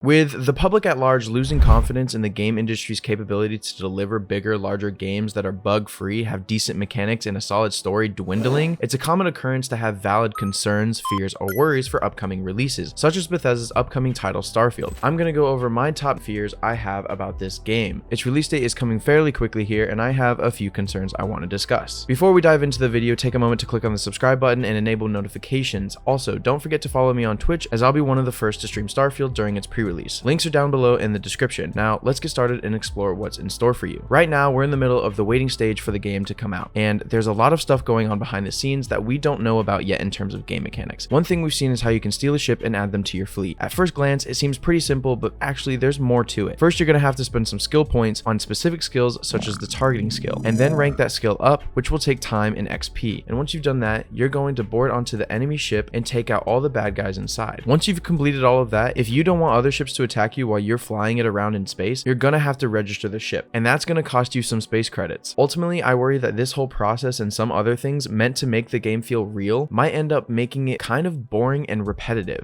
With the public at large losing confidence in the game industry's capability to deliver bigger, larger games that are bug-free, have decent mechanics, and a solid story dwindling, it's a common occurrence to have valid concerns, fears, or worries for upcoming releases, such as Bethesda's upcoming title Starfield. I'm going to go over my top fears I have about this game. Its release date is coming fairly quickly here, and I have a few concerns I want to discuss. Before we dive into the video, take a moment to click on the subscribe button and enable notifications. Also, don't forget to follow me on Twitch, as I'll be one of the first to stream Starfield during its pre-release. Links are down below in the description. Now, let's get started and explore what's in store for you. Right now, we're in the middle of the waiting stage for the game to come out, and there's a lot of stuff going on behind the scenes that we don't know about yet in terms of game mechanics. One thing we've seen is how you can steal a ship and add them to your fleet. At first glance, it seems pretty simple, but actually there's more to it. First, you're going to have to spend some skill points on specific skills such as the targeting skill, and then rank that skill up, which will take time and XP. And once you've done that, you're going to board onto the enemy ship and take out all the bad guys inside. Once you've completed all of that, if you don't want other ships to attack you while you're flying it around in space, you're gonna have to register the ship, and that's gonna cost you some space credits. Ultimately, I worry that this whole process and some other things meant to make the game feel real might end up making it kind of boring and repetitive,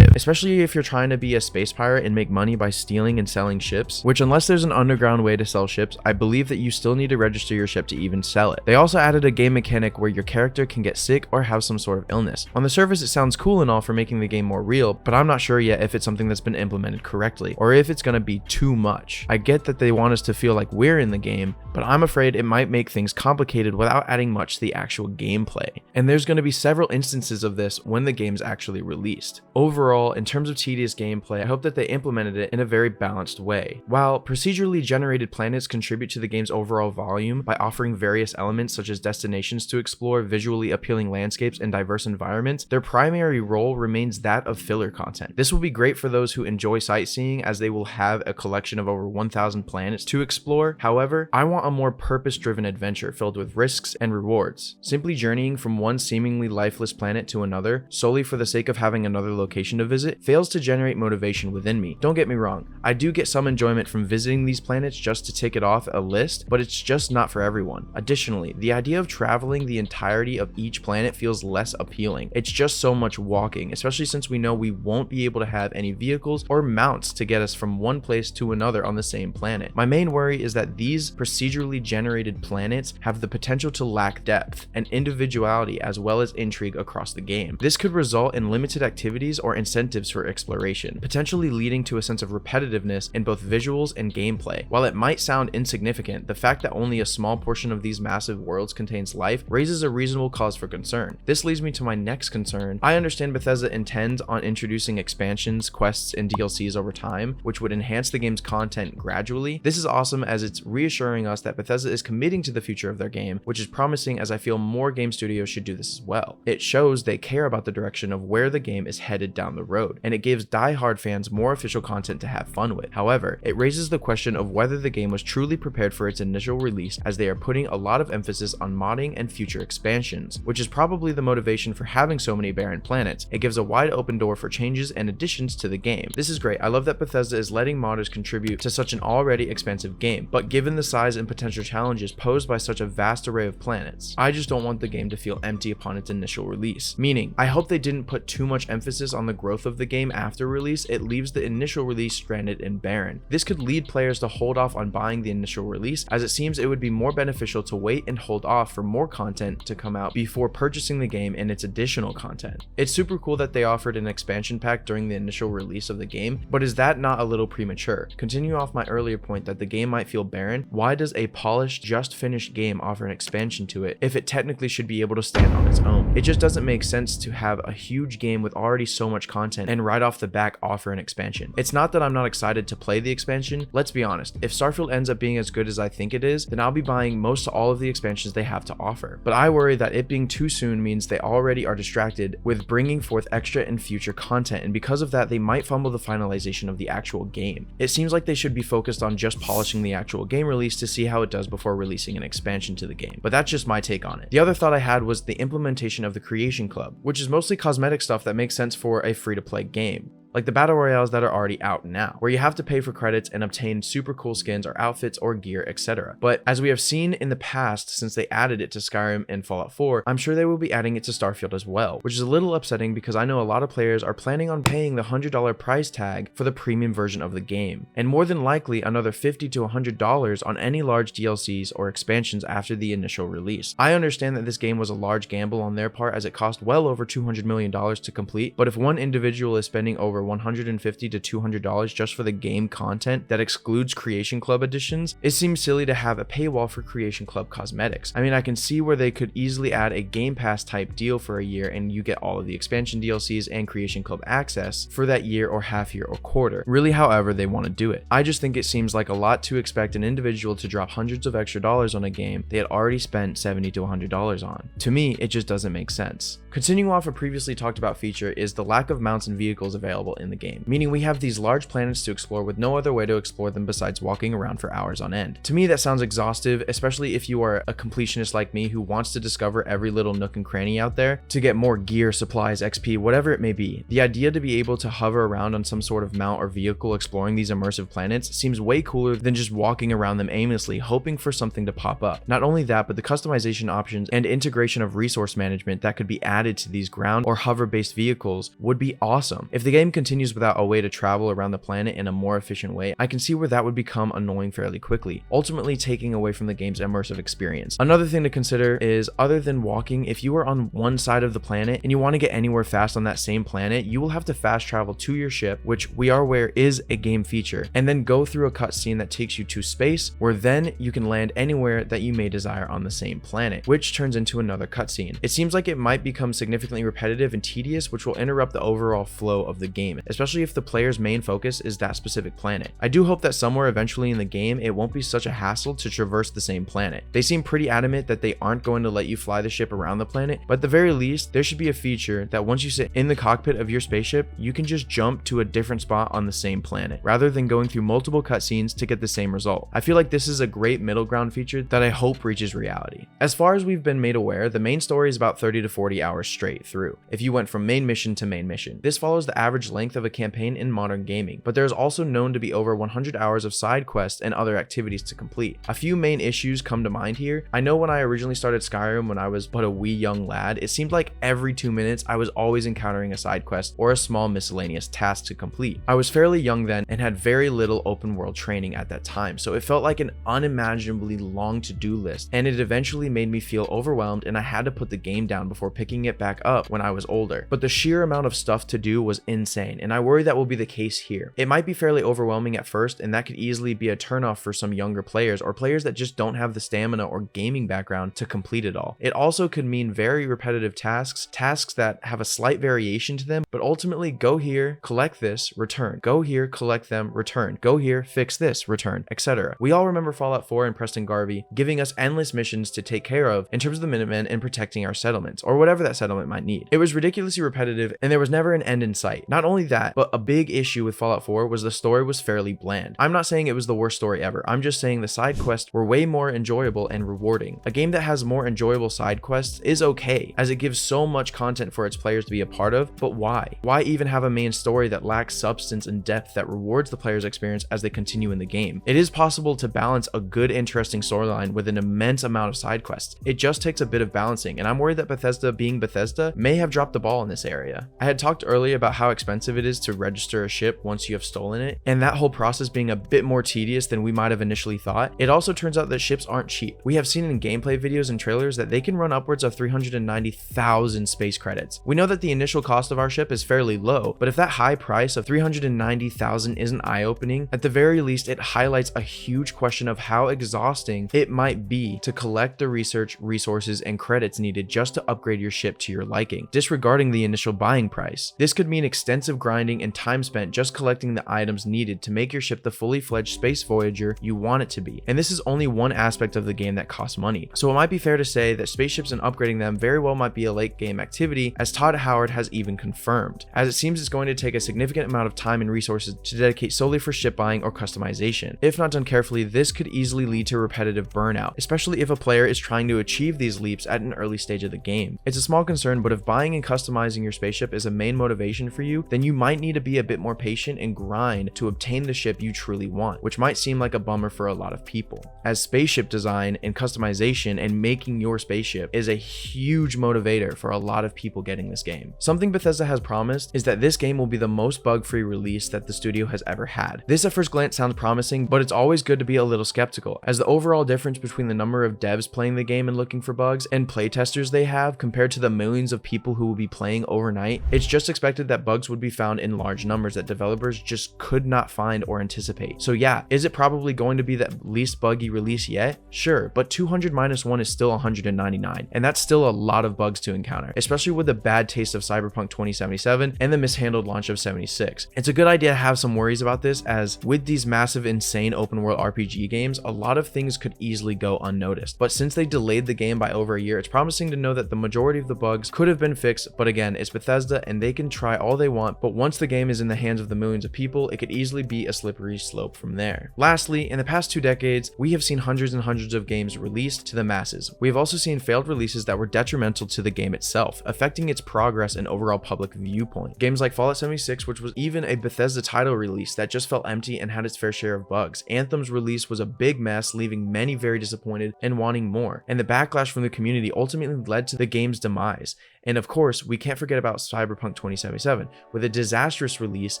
especially if you're trying to be a space pirate and make money by stealing and selling ships, which unless there's an underground way to sell ships, I believe that you still need to register your ship to even sell it. They also added a game mechanic where your character can get sick or have some sort of illness. On the surface, it sounds cool and all for making the game more real, but I'm not sure yet if it's something that's been implemented correctly, or if it's going to be too much. I get that they want us to feel like we're in the game, but I'm afraid it might make things complicated without adding much to the actual gameplay. And there's going to be several instances of this when the game's actually released. Overall, in terms of tedious gameplay, I hope that they implemented it in a very balanced way. While procedurally generated planets contribute to the game's overall volume by offering various elements such as destinations to explore, visually appealing landscapes, and diverse environments, their primary role remains that of filler content. This will be great for those who enjoy sightseeing, as they will have a collection of over 1,000 planets to explore. However, I want a more purpose-driven adventure filled with risks and rewards. Simply journeying from one seemingly lifeless planet to another, solely for the sake of having another location to visit, fails to generate motivation within me. Don't get me wrong, I do get some enjoyment from visiting these planets just to tick it off a list, but it's just not for everyone. Additionally, the idea of traveling the entirety of each planet feels less appealing. It's just so much walking, especially since we know we won't be able to have any vehicles or mounts to get us from one place to another on the same planet. My main worry is that these procedurally generated planets have the potential to lack depth and individuality as well as intrigue across the game. This could result in limited activities or incentives for exploration, potentially leading to a sense of repetitiveness in both visuals and gameplay. While it might sound insignificant, the fact that only a small portion of these massive worlds contains life raises a reasonable cause for concern. This leads me to my next concern. I understand Bethesda intends on introducing expansions, quests, and DLCs over time, which would enhance the game's content gradually. This is awesome, as it's reassuring us that Bethesda is committing to the future of their game, which is promising, as I feel more game studios should do this as well. It shows they care about the direction of where the game is headed down the road, and it gives die-hard fans more official content to have fun with. However, it raises the question of whether the game was truly prepared for its initial release, as they are putting a lot of emphasis on modding and future expansions, which is probably the motivation for having so many barren planets. It gives a wide open door for changes and additions to the game. This is great. I love that Bethesda is letting modders contribute to such an already expansive game, but given the size and potential challenges posed by such a vast array of planets, I just don't want the game to feel empty upon its initial release. Meaning, I hope they didn't put too much emphasis on the growth of the game after release. It leaves the initial release stranded and barren. This could lead players to hold off on buying the initial release, as it seems it would be more beneficial to wait and hold off for more content to come out before purchasing the game and its additional content. It's super cool that they offered an expansion pack during the initial release of the game, but is that not a little premature? Continuing off my earlier point that the game might feel barren, why does a polished, just finished game offer an expansion to it if it technically should be able to stand on its own? It just doesn't make sense to have a huge game with already so much content and right off the back offer an expansion. It's not that I'm not excited to play the expansion. Let's be honest, if Starfield ends up being as good as I think it is, then I'll be buying most to all of the expansions they have to offer. But I worry that it being too soon means they already are distracted with bringing forth extra and future content, and because of that, they might fumble the finalization of the actual game. It seems like they should be focused on just polishing the actual game release to see how it does before releasing an expansion to the game. But that's just my take on it. The other thought I had was the implementation of the Creation Club, which is mostly cosmetic stuff that makes sense for a free-to-play game. like the battle royales that are already out now, where you have to pay for credits and obtain super cool skins or outfits or gear, etc. But as we have seen in the past, since they added it to Skyrim and Fallout 4, I'm sure they will be adding it to Starfield as well, which is a little upsetting because I know a lot of players are planning on paying the $100 price tag for the premium version of the game, and more than likely another $50 to $100 on any large DLCs or expansions after the initial release. I understand that this game was a large gamble on their part as it cost well over $200 million to complete, but if one individual is spending over $150 to $200 just for the game content that excludes Creation Club editions, it seems silly to have a paywall for Creation Club cosmetics. I mean, I can see where they could easily add a Game Pass type deal for a year and you get all of the expansion DLCs and Creation Club access for that year or half year or quarter. Really, however they want to do it. I just think it seems like a lot to expect an individual to drop hundreds of extra dollars on a game they had already spent $70 to $100 on. To me, it just doesn't make sense. Continuing off a previously talked about feature is the lack of mounts and vehicles available in the game, meaning we have these large planets to explore with no other way to explore them besides walking around for hours on end. To me, that sounds exhaustive, especially if you are a completionist like me who wants to discover every little nook and cranny out there to get more gear, supplies, XP, whatever it may be. The idea to be able to hover around on some sort of mount or vehicle exploring these immersive planets seems way cooler than just walking around them aimlessly hoping for something to pop up. Not only that, but the customization options and integration of resource management that could be added to these ground or hover based vehicles would be awesome. If the game continues without a way to travel around the planet in a more efficient way, I can see where that would become annoying fairly quickly, ultimately taking away from the game's immersive experience. Another thing to consider is, other than walking, if you are on one side of the planet and you want to get anywhere fast on that same planet, you will have to fast travel to your ship, which we are aware is a game feature, and then go through a cutscene that takes you to space, where then you can land anywhere that you may desire on the same planet, which turns into another cutscene. It seems like it might become significantly repetitive and tedious, which will interrupt the overall flow of the game, especially if the player's main focus is that specific planet. I do hope that somewhere eventually in the game it won't be such a hassle to traverse the same planet. They seem pretty adamant that they aren't going to let you fly the ship around the planet, but at the very least there should be a feature that once you sit in the cockpit of your spaceship, you can just jump to a different spot on the same planet rather than going through multiple cutscenes to get the same result. I feel like this is a great middle ground feature that I hope reaches reality. As far as we've been made aware, the main story is about 30 to 40 hours straight through if you went from main mission to main mission. This follows the average length of a campaign in modern gaming, but there is also known to be over 100 hours of side quests and other activities to complete. A few main issues come to mind here. I know when I originally started Skyrim when I was but a wee young lad, it seemed like every 2 minutes I was always encountering a side quest or a small miscellaneous task to complete. I was fairly young then and had very little open world training at that time, so it felt like an unimaginably long to-do list, and it eventually made me feel overwhelmed and I had to put the game down before picking it back up when I was older. But the sheer amount of stuff to do was insane, and I worry that will be the case here. It might be fairly overwhelming at first, and that could easily be a turnoff for some younger players or players that just don't have the stamina or gaming background to complete it all. It also could mean very repetitive tasks that have a slight variation to them, but ultimately go here, collect this, return. Go here, collect them, return. Go here, fix this, return, etc. We all remember Fallout 4 and Preston Garvey giving us endless missions to take care of in terms of the Minutemen and protecting our settlements, or whatever that settlement might need. It was ridiculously repetitive and there was never an end in sight. Not only that, but a big issue with Fallout 4 was the story was fairly bland. I'm not saying it was the worst story ever, I'm just saying the side quests were way more enjoyable and rewarding. A game that has more enjoyable side quests is okay, as it gives so much content for its players to be a part of, but why? Why even have a main story that lacks substance and depth that rewards the player's experience as they continue in the game? It is possible to balance a good, interesting storyline with an immense amount of side quests. It just takes a bit of balancing, and I'm worried that Bethesda, being Bethesda, may have dropped the ball in this area. I had talked earlier about how expensive it is to register a ship once you have stolen it, and that whole process being a bit more tedious than we might have initially thought. It also turns out that ships aren't cheap. We have seen in gameplay videos and trailers that they can run upwards of 390,000 space credits. We know that the initial cost of our ship is fairly low, but if that high price of 390,000 isn't eye-opening, at the very least it highlights a huge question of how exhausting it might be to collect the research, resources, and credits needed just to upgrade your ship to your liking, disregarding the initial buying price. This could mean extensive grinding and time spent just collecting the items needed to make your ship the fully fledged space voyager you want it to be. And this is only one aspect of the game that costs money. So it might be fair to say that spaceships and upgrading them very well might be a late game activity, as Todd Howard has even confirmed, as it seems it's going to take a significant amount of time and resources to dedicate solely for ship buying or customization. If not done carefully, this could easily lead to repetitive burnout, especially if a player is trying to achieve these leaps at an early stage of the game. It's a small concern, but if buying and customizing your spaceship is a main motivation for you, then you might need to be a bit more patient and grind to obtain the ship you truly want, which might seem like a bummer for a lot of people, as spaceship design and customization and making your spaceship is a huge motivator for a lot of people getting this game. Something Bethesda has promised is that this game will be the most bug-free release that the studio has ever had. This at first glance sounds promising, but it's always good to be a little skeptical, as the overall difference between the number of devs playing the game and looking for bugs and playtesters they have compared to the millions of people who will be playing overnight, it's just expected that bugs would be found in large numbers that developers just could not find or anticipate. So yeah, is it probably going to be the least buggy release yet? Sure, but 200 minus 1 is still 199, and that's still a lot of bugs to encounter, especially with the bad taste of Cyberpunk 2077 and the mishandled launch of 76. It's a good idea to have some worries about this, as with these massive, insane open world RPG games, a lot of things could easily go unnoticed. But since they delayed the game by over a year, it's promising to know that the majority of the bugs could have been fixed, but again, it's Bethesda and they can try all they want, but once the game is in the hands of the millions of people, it could easily be a slippery slope from there. Lastly, in the past 2 decades, we have seen hundreds and hundreds of games released to the masses. We have also seen failed releases that were detrimental to the game itself, affecting its progress and overall public viewpoint. Games like Fallout 76, which was even a Bethesda title release that just felt empty and had its fair share of bugs. Anthem's release was a big mess, leaving many very disappointed and wanting more. And the backlash from the community ultimately led to the game's demise. And of course, we can't forget about Cyberpunk 2077, with a disastrous release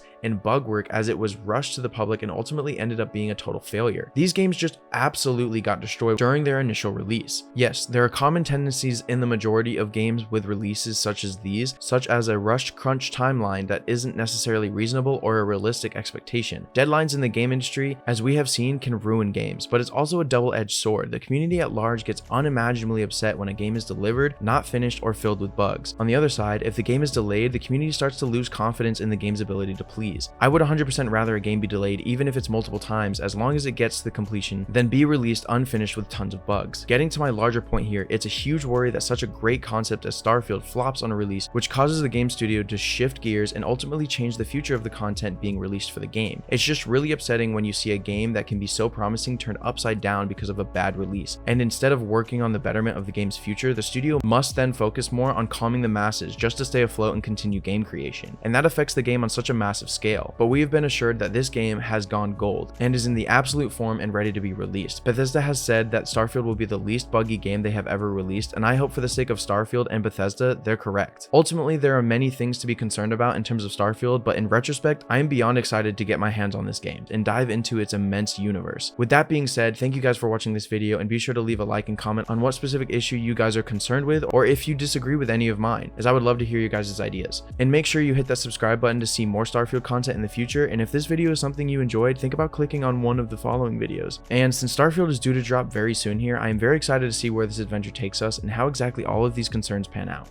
and bug work as it was rushed to the public and ultimately ended up being a total failure. These games just absolutely got destroyed during their initial release. Yes, there are common tendencies in the majority of games with releases such as these, such as a rushed crunch timeline that isn't necessarily reasonable or a realistic expectation. Deadlines in the game industry, as we have seen, can ruin games, but it's also a double-edged sword. The community at large gets unimaginably upset when a game is delivered, not finished, or filled with bugs. On the other side, if the game is delayed, the community starts to lose confidence in the game's ability to please. I would 100% rather a game be delayed even if it's multiple times, as long as it gets to completion, than be released unfinished with tons of bugs. Getting to my larger point here, it's a huge worry that such a great concept as Starfield flops on a release, which causes the game studio to shift gears and ultimately change the future of the content being released for the game. It's just really upsetting when you see a game that can be so promising turned upside down because of a bad release. And instead of working on the betterment of the game's future, the studio must then focus more on calming the masses just to stay afloat and continue game creation. And that affects the game on such a massive scale. But we have been assured that this game has gone gold and is in the absolute form and ready to be released. Bethesda has said that Starfield will be the least buggy game they have ever released, and I hope for the sake of Starfield and Bethesda, they're correct. Ultimately, there are many things to be concerned about in terms of Starfield, but in retrospect, I am beyond excited to get my hands on this game and dive into its immense universe. With that being said, thank you guys for watching this video, and be sure to leave a like and comment on what specific issue you guys are concerned with, or if you disagree with any of mine, as I would love to hear you guys' ideas. And make sure you hit that subscribe button to see more Starfield content in the future, and if this video is something you enjoyed, think about clicking on one of the following videos. And since Starfield is due to drop very soon here, I am very excited to see where this adventure takes us and how exactly all of these concerns pan out.